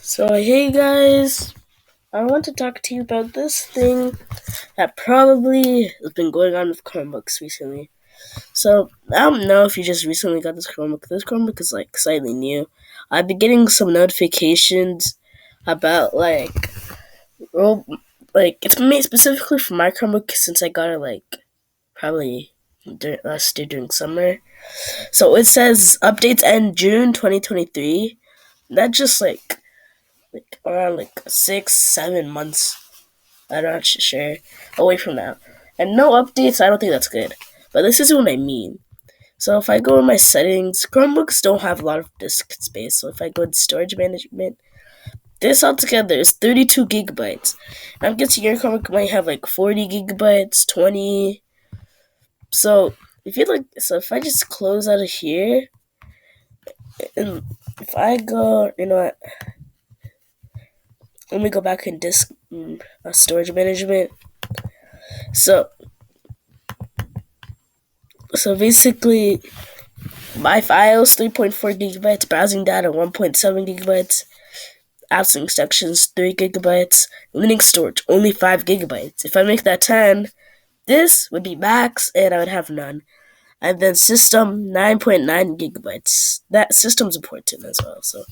So, hey guys, I want to talk to you about this thing that probably has been going on with Chromebooks recently. So, I don't know if you just recently got this Chromebook. This Chromebook is like slightly new. I've been getting some notifications about well, it's made specifically for my Chromebook since I got it probably last year during summer. So it says updates end June 2023. That just around 6, 7 months. I'm not sure. Away from now. And no updates, I don't think that's good. But this is what I mean. So if I go in my settings, Chromebooks don't have a lot of disk space. So if I go in storage management, this altogether is 32 gigabytes. I'm guessing your Chromebook might have 40 gigabytes, 20. So if I just close out of here, and if I go, let me go back in disk storage management. So basically, my files 3.4 gigabytes, browsing data 1.7 gigabytes, apps and instructions 3 gigabytes, Linux storage only 5 gigabytes. If I make that 10, this would be max, and I would have none. And then system 9.9 gigabytes. That system's important as well. So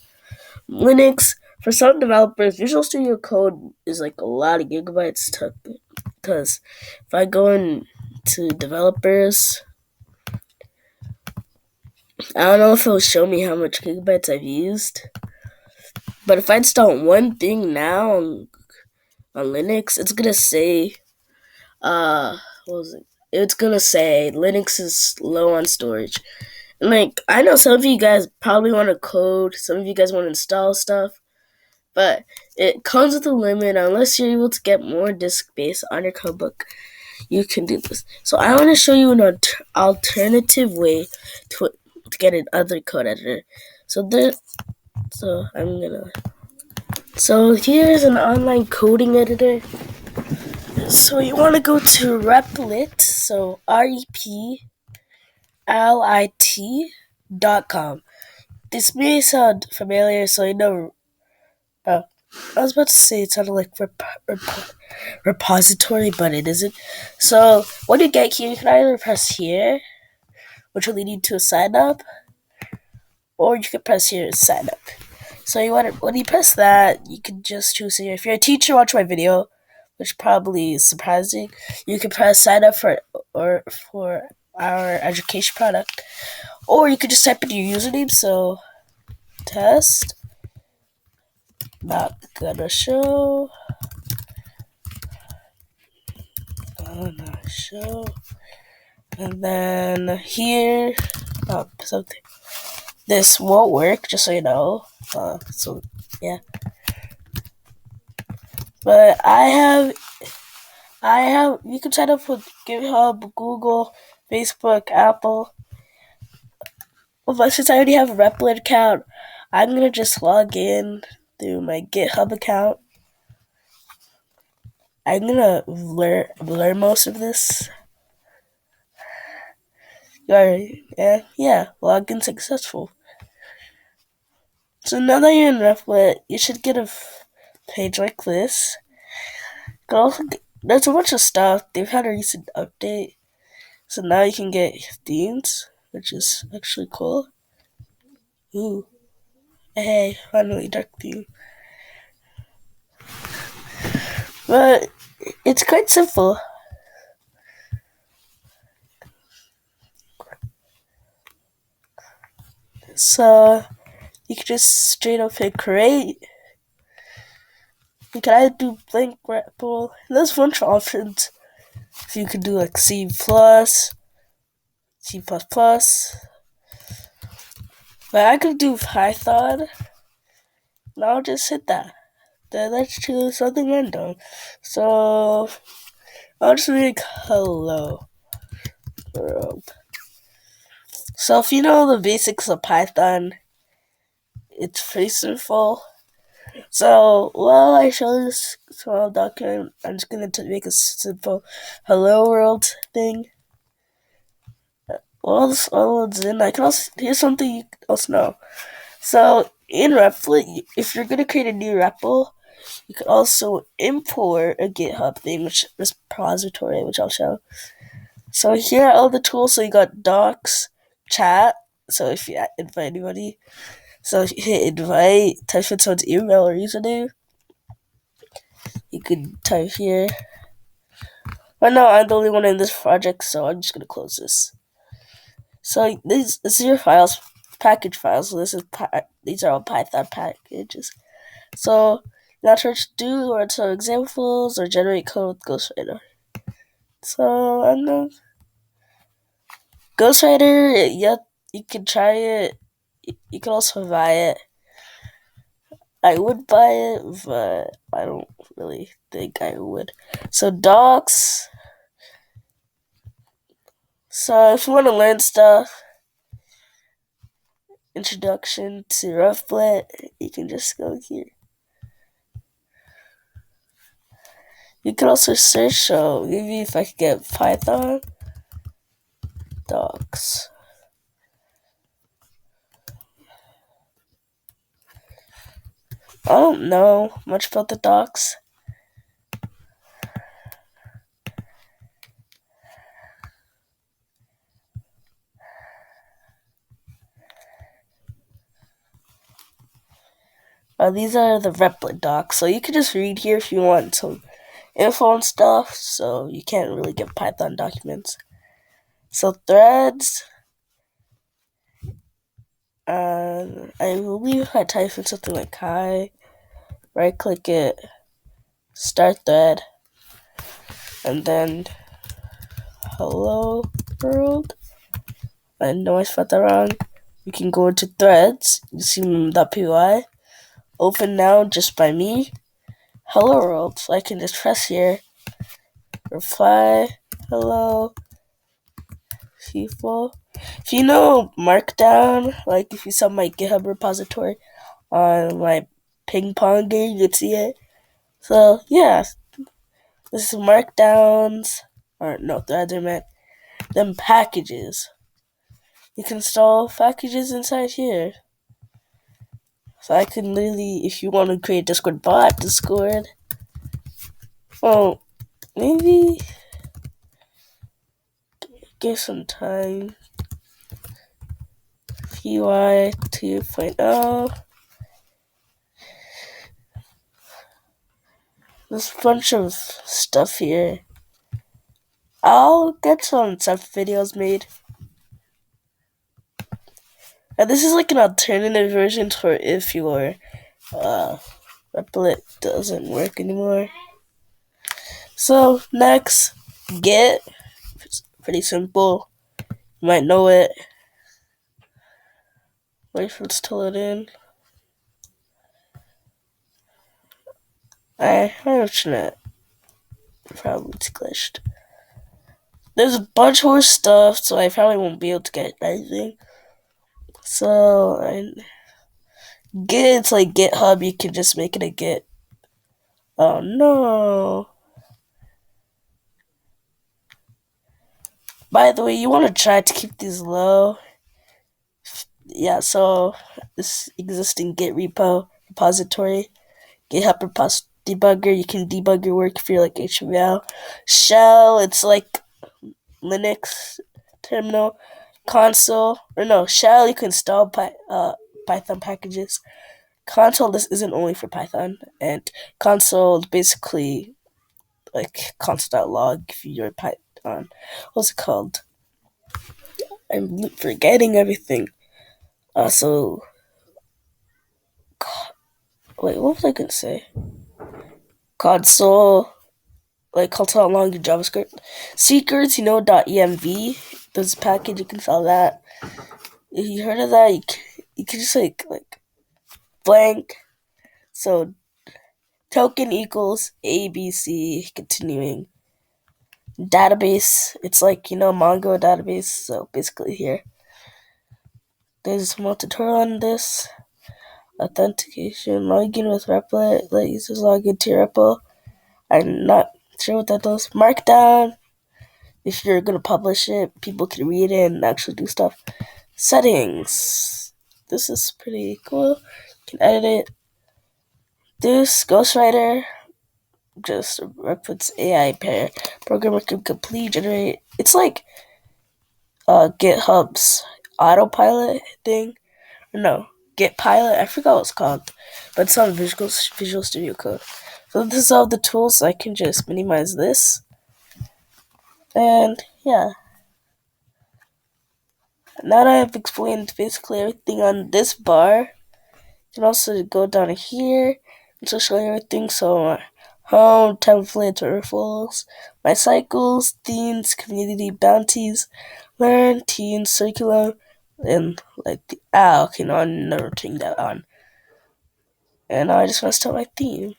Linux, for some developers, Visual Studio Code is a lot of gigabytes because if I go into developers, I don't know if it'll show me how much gigabytes I've used. But if I install one thing now on Linux, it's gonna say what was it? It's gonna say Linux is low on storage. And I know some of you guys probably want to code, some of you guys want to install stuff, but it comes with a limit. Unless you're able to get more disk space on your codebook, you can do this. So I want to show you an alternative way to get another code editor. So here's an online coding editor. So you want to go to Replit, so replit.com. This may sound familiar, so I was about to say it sounded like repository, but it isn't. So when you get here, you can either press here, which will lead you to a sign up, or you can press here to sign up. So when you press that, you can just choose here. If you're a teacher, watch my video, which probably is surprising. You can press sign up for our education product, or you could just type in your username. So test, not gonna show, and then here, something. This won't work, just so you know. So yeah. But you can sign up with GitHub, Google, Facebook, Apple. But since I already have a Replit account, I'm going to just log in through my GitHub account. I'm going to blur most of this. Yeah, login successful. So now that you're in Replit, you should get a page like this. There's a bunch of stuff. They've had a recent update. So now you can get themes, which is actually cool. Ooh. Hey, finally dark theme. But it's quite simple. So you can just straight up hit create. You can either do blank REPL. There's a bunch of options. So you can do C++, C++. But I could do Python. And I'll just hit that. Then let's choose something random. So I'll just make hello world. So if you know the basics of Python, it's pretty simple. So while I show this small document, I'm just going to make a simple hello world thing. All it's in. I can also, here's something you also know. So in Replit, if you're gonna create a new repo, you could also import a GitHub thing, which is repository, which I'll show. So here are all the tools. So you got docs, chat. So if you invite anybody, so hit invite, type in someone's email or username. You could type here. Right now, I'm the only one in this project, so I'm just gonna close this. So this is your files, package files. So these are all Python packages. So now try to do or some examples or generate code with Ghostwriter. So I know Ghostwriter. Yeah, you can try it. You can also buy it. I would buy it, but I don't really think I would. So docs. So if you want to learn stuff, introduction to Replit, you can just go here. You can also search, so maybe if I could get Python docs. I don't know much about the docs. These are the Replit docs, so you can just read here if you want some info and stuff, so you can't really get Python documents. So threads, I believe I type in something like hi, right click it, start thread, and then hello world. I know I spelled that wrong. You can go into threads, you see .py, open now just by me, hello world. So I can just press here, reply, hello people. If you know Markdown, like if you saw my GitHub repository on my ping pong game, you'd see it. So yeah, this is Markdowns, or no, threads I meant. Then packages. You can install packages inside here. So I can literally, if you want to create a Discord bot, Discord. Oh, maybe give some time. UI 2.0. There's a bunch of stuff here. I'll get some videos made. And this is like an alternative version for if your Replit doesn't work anymore. So next, Git. It's pretty simple. You might know it. Wait for it to load in. My internet probably glitched. There's a bunch more stuff, so I probably won't be able to get anything. So Git, it's like GitHub. You can just make it a Git. Oh no! By the way, you want to try to keep these low. Yeah, so this existing Git repository, GitHub debugger, you can debug your work if you're like HTML. Shell, it's like Linux terminal. Console, or no, Shell, you can install Python packages. Console, this isn't only for Python, and console is basically like console.log if you're Python. What's it called? I'm forgetting everything. So wait, what was I gonna say? Console, like console.log your JavaScript. Secrets, .env. There's a package, you can install that. If you heard of that, you can just like blank. So token equals ABC, continuing. Database, it's like, Mongo database. So basically here, there's a small tutorial on this. Authentication, login with Replit, let users log into your repo. I'm not sure what that does. Markdown, if you're going to publish it, people can read it and actually do stuff. Settings, this is pretty cool. You can edit it. This Ghostwriter, just Replit's AI pair programmer can complete generate. It's like GitHub's autopilot thing. No, Git Pilot. I forgot what it's called, but it's on Visual Studio Code. So this is all the tools. So I can just minimize this, and yeah. Now that I've explained basically everything on this bar, you can also go down here and to show you everything. So home, templates, referrals, my cycles, themes, community bounties, learn, teens, circular, and like okay, now I'm never turning that on. And now I just want to start my theme.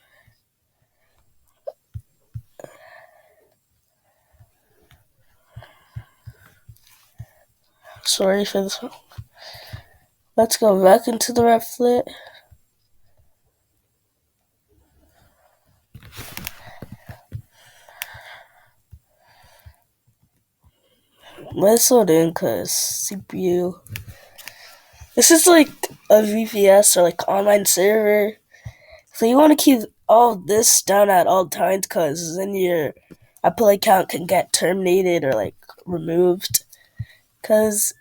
Sorry for this one. Let's go back into the Replit. Let's load in because CPU. This is like a VPS or like online server. So you want to keep all this down at all times because then your Apple account can get terminated or like removed. Because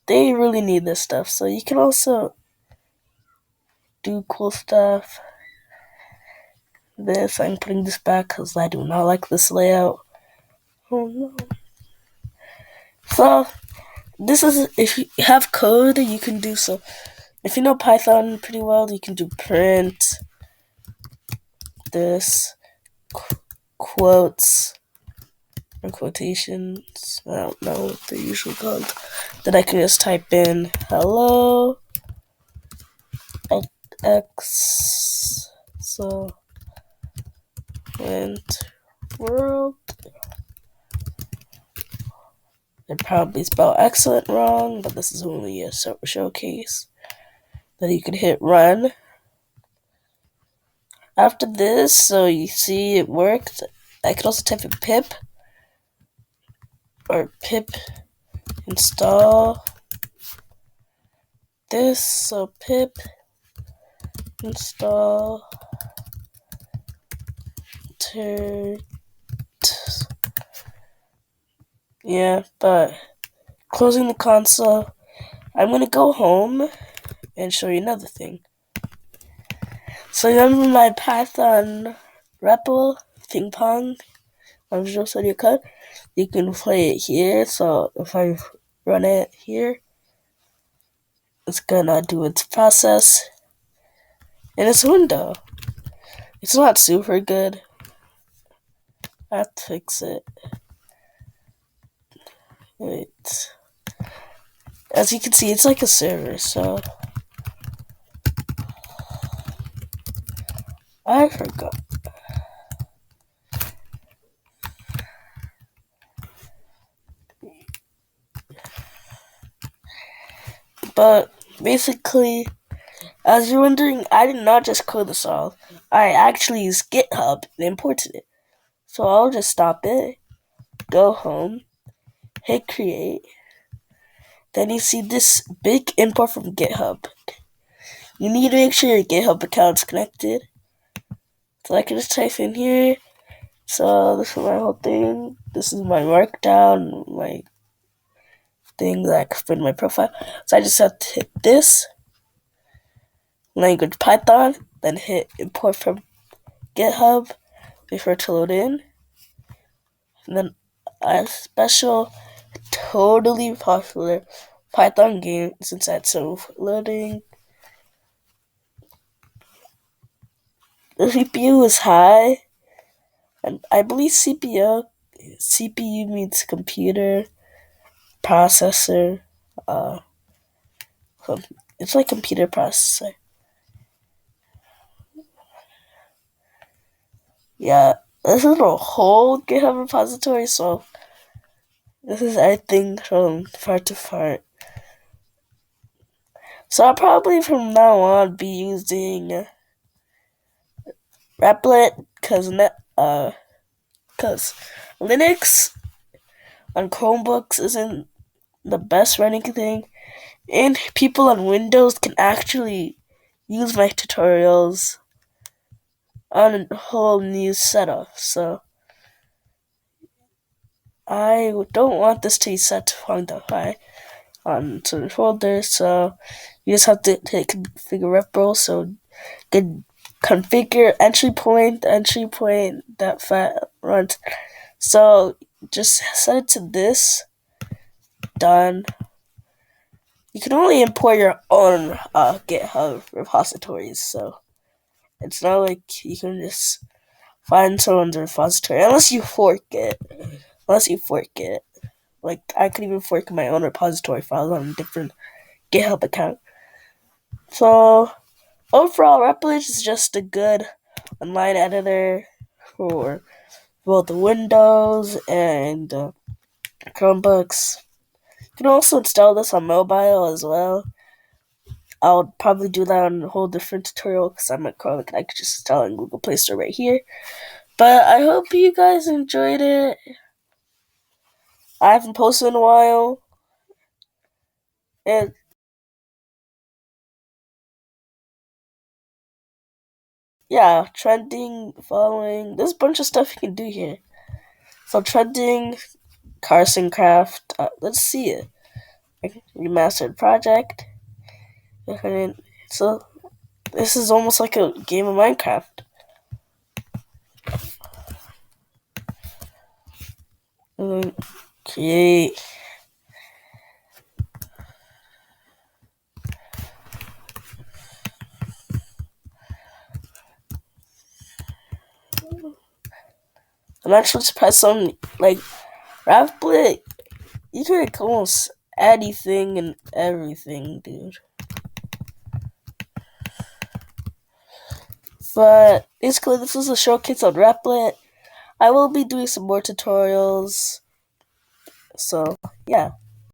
they really need this stuff. So you can also do cool stuff. This, I'm putting this back because I do not like this layout. Oh no. So this is, if you have code, you can do so. If you know Python pretty well, you can do print, this, quotes, or quotations. I don't know what they're usually called. Then I can just type in hello x so and world. They probably spell excellent wrong, but this is only a showcase. Then you can hit run. After this, so you see it worked. I can also type in pip or pip install this. So pip install yeah, but closing the console, I'm gonna go home and show you another thing. So remember my Python REPL ping pong on Visual Studio Code? You can play it here. So if I run it here, it's gonna do its process in its window. It's not super good. I have to fix it. Wait. As you can see, it's like a server, so I forgot. But basically, as you're wondering, I did not just code this all. I actually used GitHub and imported it. So I'll just stop it, go home, hit create. Then you see this big import from GitHub. You need to make sure your GitHub account's connected. So I can just type in here. So this is my whole thing. This is my markdown, my thing that I can put in my profile. So I just have to hit this, language Python, then hit import from GitHub, wait for it to load in. And then a special, totally popular Python game since that's so loading. The CPU is high, and I believe CPU means computer processor. It's like computer processor. Yeah, this is a whole GitHub repository, so this is everything from part to part. So I'll probably from now on be using Replit because Linux on Chromebooks isn't the best running thing, and people on Windows can actually use my tutorials on a whole new setup. So I don't want this to be set to Find Wi-Fi on certain folders. So you just have to hit configure rep role. So get configure entry point that fat runs. So just set it to this. Done. You can only import your own GitHub repositories, so it's not like you can just find someone's repository unless you fork it. Unless you fork it. Like I could even fork my own repository files on a different GitHub account. So overall, Replit is just a good online editor for both Windows and Chromebooks. You can also install this on mobile as well. I'll probably do that on a whole different tutorial because I'm at Chrome and I could just install it in Google Play Store right here. But I hope you guys enjoyed it. I haven't posted in a while. And yeah, trending, following. There's a bunch of stuff you can do here. So trending, Carson Craft. Let's see it. Remastered project. So this is almost like a game of Minecraft. And then create. I'm actually surprised some like Replit. You can almost anything and everything, dude. But basically, this is a showcase on Replit. I will be doing some more tutorials. So, yeah.